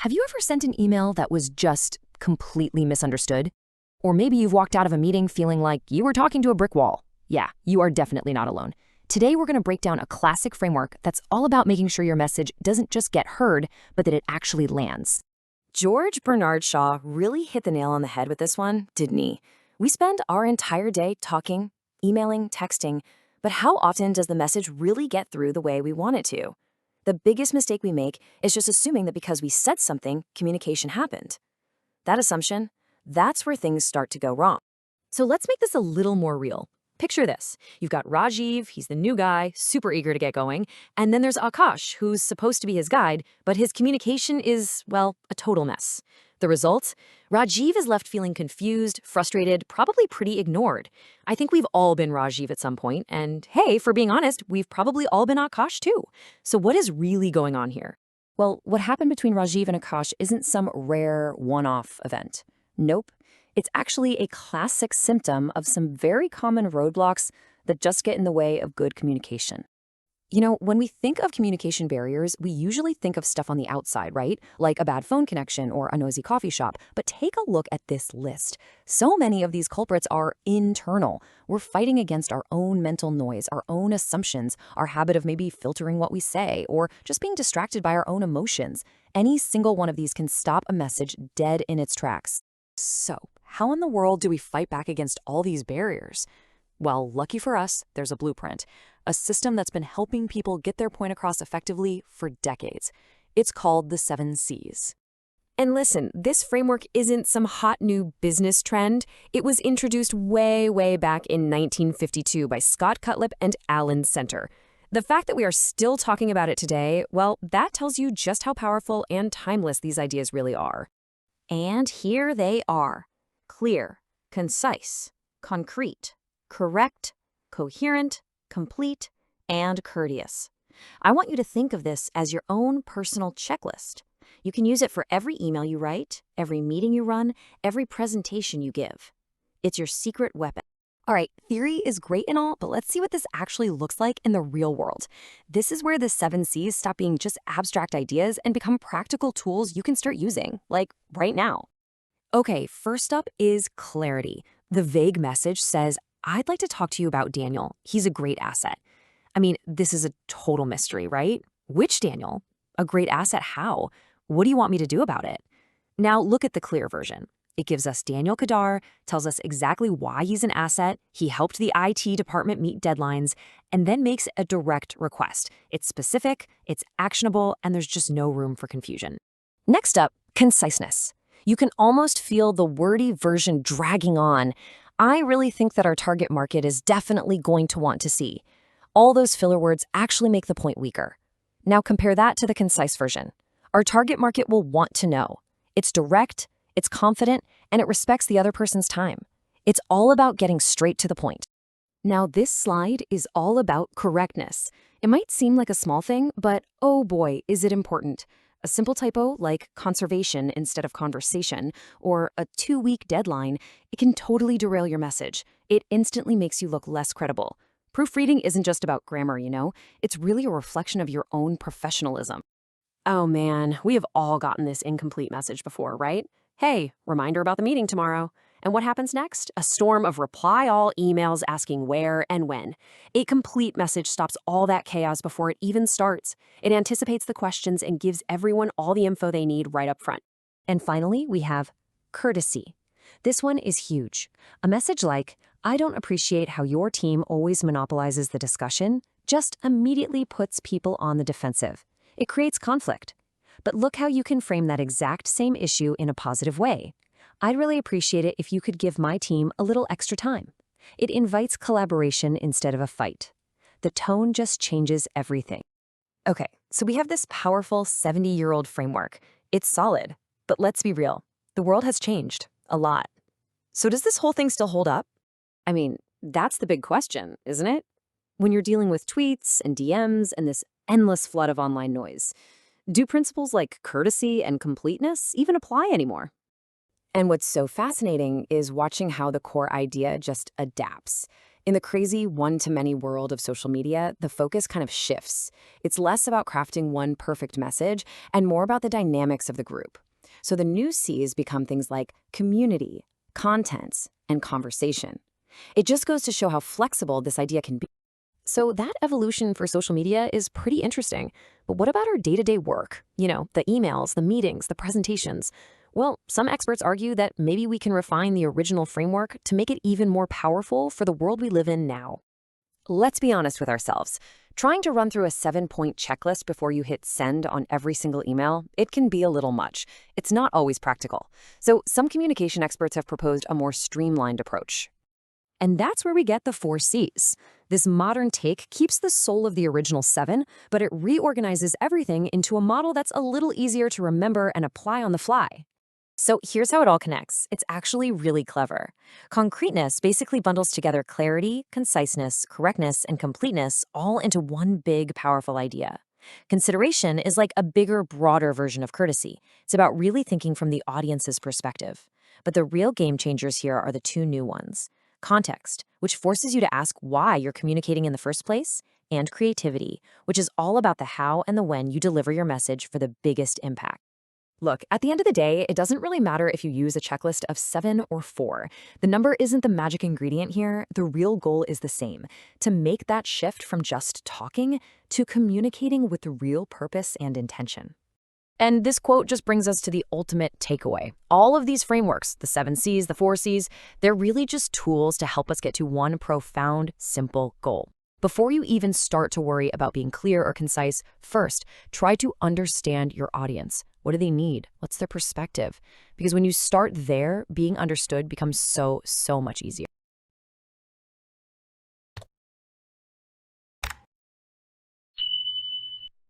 Have you ever sent an email that was just completely misunderstood? Or maybe you've walked out of a meeting feeling like you were talking to a brick wall. Yeah, you are definitely not alone. Today, we're going to break down a classic framework that's all about making sure your message doesn't just get heard, but that it actually lands. George Bernard Shaw really hit the nail on the head with this one, didn't he? We spend our entire day talking, emailing, texting, but how often does the message really get through the way we want it to? The biggest mistake we make is just assuming that because we said something, communication happened. That assumption, that's where things start to go wrong. So let's make this a little more real. Picture this. You've got Rajiv, he's the new guy, super eager to get going, and then there's Akash, who's supposed to be his guide, but his communication is, well, a total mess. The result? Rajiv is left feeling confused, frustrated, probably pretty ignored. I think we've all been Rajiv at some point, and hey, for being honest, we've probably all been Akash too. So what is really going on here? Well, what happened between Rajiv and Akash isn't some rare one-off event. Nope. It's actually a classic symptom of some very common roadblocks that just get in the way of good communication. You know, when we think of communication barriers, we usually think of stuff on the outside, right? Like a bad phone connection or a noisy coffee shop. But take a look at this list. So many of these culprits are internal. We're fighting against our own mental noise, our own assumptions, our habit of maybe filtering what we say, or just being distracted by our own emotions. Any single one of these can stop a message dead in its tracks. So, how in the world do we fight back against all these barriers? Well, lucky for us, there's a blueprint, a system that's been helping people get their point across effectively for decades. It's called the 7 C's. And listen, this framework isn't some hot new business trend. It was introduced way back in 1952 by Scott Cutlip and Alan Center. The fact that we are still talking about it today, well, that tells you just how powerful and timeless these ideas really are. And here they are. Clear, concise, concrete, correct, coherent, complete, and courteous. I want you to think of this as your own personal checklist. You can use it for every email you write, every meeting you run, every presentation you give. It's your secret weapon. All right, theory is great and all, but let's see what this actually looks like in the real world. This is where the 7 C's stop being just abstract ideas and become practical tools you can start using, like right now. Okay, first up is clarity. The vague message says, I'd like to talk to you about Daniel. He's a great asset. I mean, this is a total mystery, right? Which Daniel? A great asset how? What do you want me to do about it? Now look at the clear version. It gives us Daniel Kadar, tells us exactly why he's an asset, he helped the IT department meet deadlines, and then makes a direct request. It's specific, it's actionable, and there's just no room for confusion. Next up, conciseness. You can almost feel the wordy version dragging on. I really think that our target market is definitely going to want to see. All those filler words actually make the point weaker. Now compare that to the concise version. Our target market will want to know. It's direct, it's confident, and it respects the other person's time. It's all about getting straight to the point. Now, this slide is all about correctness. It might seem like a small thing, but oh boy, is it important. A simple typo like conservation instead of conversation, or a 2-week deadline, it can totally derail your message. It instantly makes you look less credible. Proofreading isn't just about grammar, you know? It's really a reflection of your own professionalism. Oh man, we have all gotten this incomplete message before, right? Hey, reminder about the meeting tomorrow. And what happens next? A storm of reply-all emails asking where and when. A complete message stops all that chaos before it even starts. It anticipates the questions and gives everyone all the info they need right up front. And finally, we have courtesy. This one is huge. A message like, I don't appreciate how your team always monopolizes the discussion, just immediately puts people on the defensive. It creates conflict. But look how you can frame that exact same issue in a positive way. I'd really appreciate it if you could give my team a little extra time. It invites collaboration instead of a fight. The tone just changes everything. Okay, so we have this powerful 70-year-old framework. It's solid, but let's be real. The world has changed a lot. So does this whole thing still hold up? I mean, that's the big question, isn't it? When you're dealing with tweets and DMs and this endless flood of online noise, do principles like courtesy and completeness even apply anymore? And what's so fascinating is watching how the core idea just adapts. In the crazy one-to-many world of social media, the focus kind of shifts. It's less about crafting one perfect message and more about the dynamics of the group. So the new C's become things like community, content, and conversation. It just goes to show how flexible this idea can be. So that evolution for social media is pretty interesting. But what about our day-to-day work? The emails, the meetings, the presentations. Well, some experts argue that maybe we can refine the original framework to make it even more powerful for the world we live in now. Let's be honest with ourselves. Trying to run through a 7-point checklist before you hit send on every single email, it can be a little much. It's not always practical. So some communication experts have proposed a more streamlined approach. And that's where we get the 4 C's. This modern take keeps the soul of the original 7, but it reorganizes everything into a model that's a little easier to remember and apply on the fly. So here's how it all connects. It's actually really clever. Concreteness basically bundles together clarity, conciseness, correctness, and completeness all into one big, powerful idea. Consideration is like a bigger, broader version of courtesy. It's about really thinking from the audience's perspective. But the real game changers here are the 2 new ones. Context, which forces you to ask why you're communicating in the first place, and creativity, which is all about the how and the when you deliver your message for the biggest impact. Look, at the end of the day, it doesn't really matter if you use a checklist of 7 or 4. The number isn't the magic ingredient here. The real goal is the same: to make that shift from just talking to communicating with real purpose and intention. And this quote just brings us to the ultimate takeaway. All of these frameworks, the 7 C's, the 4 C's, they're really just tools to help us get to one profound, simple goal. Before you even start to worry about being clear or concise, first, try to understand your audience. What do they need? What's their perspective? Because when you start there, being understood becomes so much easier.